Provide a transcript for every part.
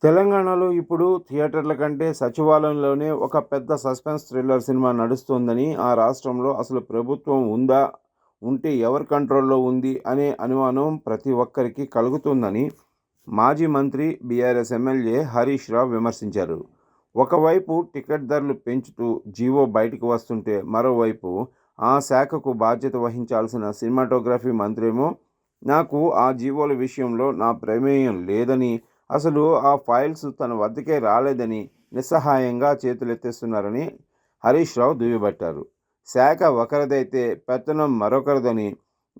తెలంగాణలో ఇప్పుడు థియేటర్ల కంటే సచివాలయంలోనే ఒక పెద్ద సస్పెన్స్ థ్రిల్లర్ సినిమా నడుస్తోందని, ఆ రాష్ట్రంలో అసలు ప్రభుత్వం ఉందా? ఉంటే ఎవరి కంట్రోల్‌లో ఉంది? అనే అనుమానం ప్రతి ఒక్కరికి కలుగుతుందని మాజీ మంత్రి, బీఆర్ఎస్ ఎమ్మెల్యే హరీష్ రావు విమర్శించారు. ఒకవైపు టికెట్ ధరలు పెంచుతూ జీవో బయటకు వస్తుంటే, మరోవైపు ఆ శాఖకు బాధ్యత వహించాల్సిన సినిమాటోగ్రఫీ మంత్రేమో నాకు ఆ జీవోల విషయంలో నా ప్రమేయం లేదని, అసలు ఆ ఫైల్స్ తన వద్దకే రాలేదని నిస్సహాయంగా చేతులెత్తేస్తున్నారని హరీష్ రావు దుయ్యబట్టారు. శాఖ ఒకరిదైతే పెత్తనం మరొకరిదని,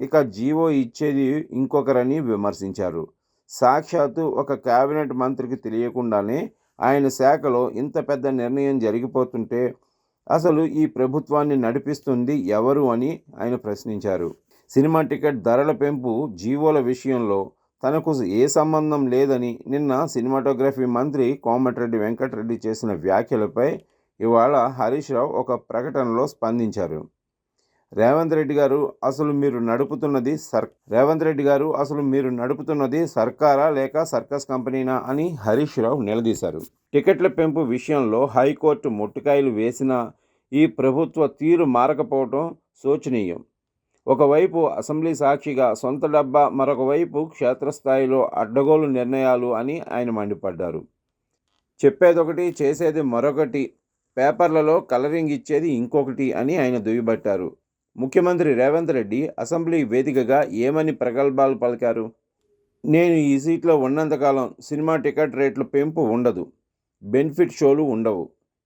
ఇక జీవో ఇచ్చేది ఇంకొకరని విమర్శించారు. సాక్షాత్తు ఒక కేబినెట్ మంత్రికి తెలియకుండానే ఆయన శాఖలో ఇంత పెద్ద నిర్ణయం జరిగిపోతుంటే అసలు ఈ ప్రభుత్వాన్ని నడిపిస్తుంది ఎవరు అని ఆయన ప్రశ్నించారు. సినిమా టికెట్ ధరల పెంపు జీవోల విషయంలో తనకు ఏ సంబంధం లేదని నిన్న సినిమాటోగ్రఫీ మంత్రి కోమటిరెడ్డి వెంకటరెడ్డి చేసిన వ్యాఖ్యలపై ఇవాళ హరీష్ రావు ఒక ప్రకటనలో స్పందించారు. రేవంత్ రెడ్డి గారు అసలు మీరు నడుపుతున్నది సర్కారా లేక సర్కస్ కంపెనీనా అని హరీష్ రావు నిలదీశారు. టికెట్ల పెంపు విషయంలో హైకోర్టు మొట్టికాయలు వేసినా ఈ ప్రభుత్వ తీరు మారకపోవడం శోచనీయం. ఒకవైపు అసెంబ్లీ సాక్షిగా సొంత డబ్బా, మరొక వైపు క్షేత్రస్థాయిలో అడ్డగోలు నిర్ణయాలు అని ఆయన మండిపడ్డారు. చెప్పేదొకటి చేసేది మరొకటి, పేపర్లలో కలరింగ్ ఇచ్చేది ఇంకొకటి అని ఆయన దుయ్యబట్టారు. ముఖ్యమంత్రి రేవంత్ రెడ్డి అసెంబ్లీ వేదికగా ఏమని ప్రగల్భాలు పలికారు? నేను ఈ సీట్లో ఉన్నంతకాలం సినిమా టికెట్ రేట్ల పెంపు ఉండదు, బెనిఫిట్ షోలు ఉండవు,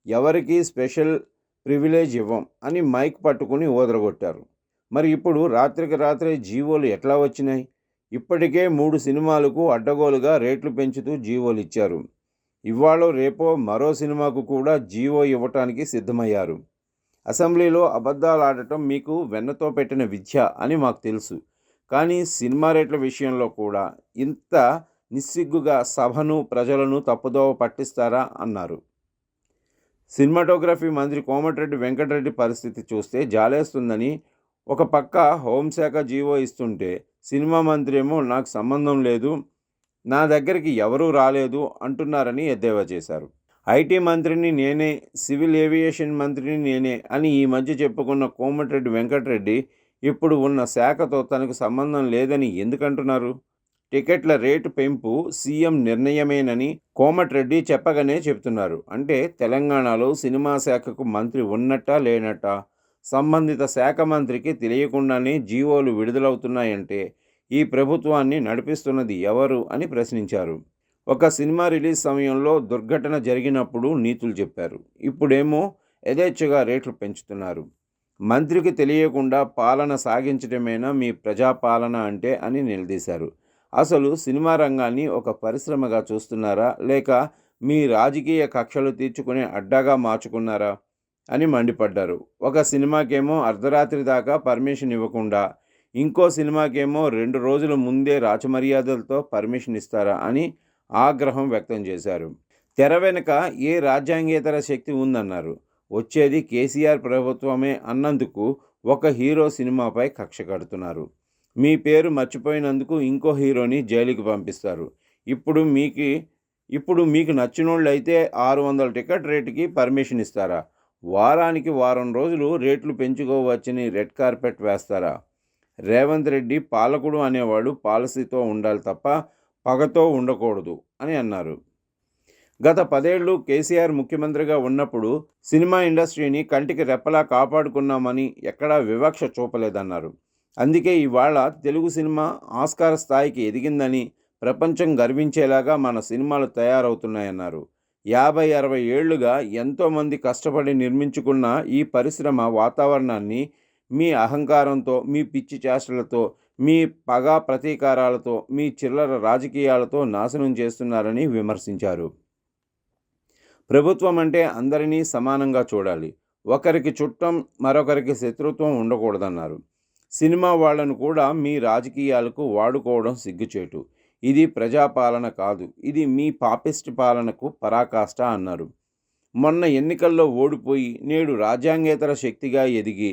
ఎవరికీ స్పెషల్ ప్రివిలేజ్ ఇవ్వం అని మైక్ పట్టుకుని ఊదరగొట్టారు. మరి ఇప్పుడు రాత్రికి రాత్రే జీవోలు ఎట్లా వచ్చినాయి? ఇప్పటికే 3 సినిమాలకు అడ్డగోలుగా రేట్లు పెంచుతూ జీవోలు ఇచ్చారు. ఇవాళో రేపో మరో సినిమాకు కూడా జీవో ఇవ్వటానికి సిద్ధమయ్యారు. అసెంబ్లీలో అబద్ధాలు ఆడటం మీకు వెన్నతో పెట్టిన విద్య అని మాకు తెలుసు. కానీ సినిమా రేట్ల విషయంలో కూడా ఇంత నిస్సిగ్గుగా సభను, ప్రజలను తప్పుదోవ పట్టిస్తారా అన్నారు. సినిమాటోగ్రఫీ మంత్రి కోమటిరెడ్డి వెంకటరెడ్డి పరిస్థితి చూస్తే జాలేస్తుందని, ఒక పక్క హోంశాఖ జీవో ఇస్తుంటే సినిమా మంత్రి ఏమో నాకు సంబంధం లేదు, నా దగ్గరికి ఎవరూ రాలేదు అంటున్నారని ఎద్దేవా చేశారు. ఐటీ మంత్రిని నేనే, సివిల్ ఏవియేషన్ మంత్రిని నేనే అని ఈ మధ్య చెప్పుకున్న కోమటిరెడ్డి వెంకటరెడ్డి ఇప్పుడు ఉన్న శాఖతో తనకు సంబంధం లేదని ఎందుకంటున్నారు? టికెట్ల రేటు పెంపు సీఎం నిర్ణయమేనని కోమటిరెడ్డి చెప్పగానే చెప్తున్నారు. అంటే తెలంగాణలో సినిమా శాఖకు మంత్రి ఉన్నట్టా లేనట్టా? సంబంధిత శాఖ మంత్రికి తెలియకుండానే జీవోలు విడుదలవుతున్నాయంటే ఈ ప్రభుత్వాన్ని నడిపిస్తున్నది ఎవరు అని ప్రశ్నించారు. ఒక సినిమా రిలీజ్ సమయంలో దుర్ఘటన జరిగినప్పుడు నీతులు చెప్పారు. ఇప్పుడేమో యథేచ్ఛగా రేట్లు పెంచుతున్నారు. మంత్రికి తెలియకుండా పాలన సాగించడమేనా మీ ప్రజాపాలన అంటే అని నిలదీశారు. అసలు సినిమా రంగాన్ని ఒక పరిశ్రమగా చూస్తున్నారా, లేక మీ రాజకీయ కక్షలు తీర్చుకునే అడ్డాగా మార్చుకున్నారా అని మండిపడ్డారు. ఒక సినిమాకేమో అర్ధరాత్రి దాకా పర్మిషన్ ఇవ్వకుండా, ఇంకో సినిమాకేమో 2 రోజుల ముందే రాచమర్యాదలతో పర్మిషన్ ఇస్తారా అని ఆగ్రహం వ్యక్తం చేశారు. తెర వెనుక ఏ రాజ్యాంగేతర శక్తి ఉందన్నారు. వచ్చేది కేసీఆర్ ప్రభుత్వమే అన్నందుకు ఒక హీరో సినిమాపై కక్ష కడుతున్నారు. మీ పేరు మర్చిపోయినందుకు ఇంకో హీరోని జైలుకి పంపిస్తారు. ఇప్పుడు మీకు నచ్చినోళ్ళు అయితే 600 టికెట్ రేటుకి పర్మిషన్ ఇస్తారా? వారానికి వారం రోజులు రేట్లు పెంచుకోవచ్చని రెడ్ కార్పెట్ వేస్తారా? రేవంత్ రెడ్డి పాలకుడు అనేవాడు పాలసీతో ఉండాలి తప్ప పగతో ఉండకూడదు అని అన్నారు. గత 10 ఏళ్ళు కేసీఆర్ ముఖ్యమంత్రిగా ఉన్నప్పుడు సినిమా ఇండస్ట్రీని కంటికి రెప్పలా కాపాడుకున్నామని ఎక్కడా వివక్ష చూపలేదన్నారు. అందుకే ఇవాళ తెలుగు సినిమా ఆస్కార్ స్థాయికి ఎదిగిందని, ప్రపంచం గర్వించేలాగా మన సినిమాలు తయారవుతున్నాయన్నారు. 50-60 ఏళ్లుగా ఎంతోమంది కష్టపడి నిర్మించుకున్న ఈ పరిశ్రమ వాతావరణాన్ని మీ అహంకారంతో, మీ పిచ్చి చేష్టలతో, మీ పగా ప్రతీకారాలతో, మీ చిల్లర రాజకీయాలతో నాశనం చేస్తున్నారని విమర్శించారు. ప్రభుత్వం అంటే అందరినీ సమానంగా చూడాలి, ఒకరికి చుట్టం మరొకరికి శత్రుత్వం ఉండకూడదన్నారు. సినిమా వాళ్లను కూడా మీ రాజకీయాలకు వాడుకోవడం సిగ్గుచేటు. ఇది ప్రజాపాలన కాదు, ఇది మీ పాపిస్ట్ పాలనకు పరాకాష్ట అన్నారు. మొన్న ఎన్నికల్లో ఓడిపోయి నేడు రాజ్యాంగేతర శక్తిగా ఎదిగి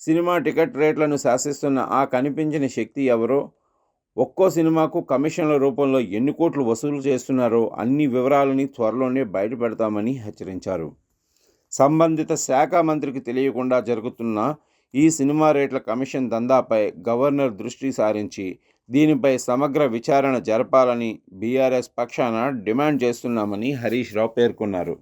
సినిమా టికెట్ రేట్లను శాసిస్తున్న ఆ కనిపించని శక్తి ఎవరో ఒక్కో సినిమాకు కమిషన్ల రూపంలో ఎన్ని కోట్లు వసూలు చేస్తున్నారో అన్ని వివరాలని త్వరలోనే బయటపెడతామని హెచ్చరించారు. సంబంధిత శాఖ మంత్రికి తెలియకుండా జరుగుతున్న ఈ సినిమా రేట్ల కమిషన్ దందాపై గవర్నర్ దృష్టి సారించి దీనిపై సమగ్ర విచారణ జరపాలని బీఆర్ఎస్ పక్షాన డిమాండ్ చేస్తున్నామని హరీష్ రావు పేర్కొన్నారు.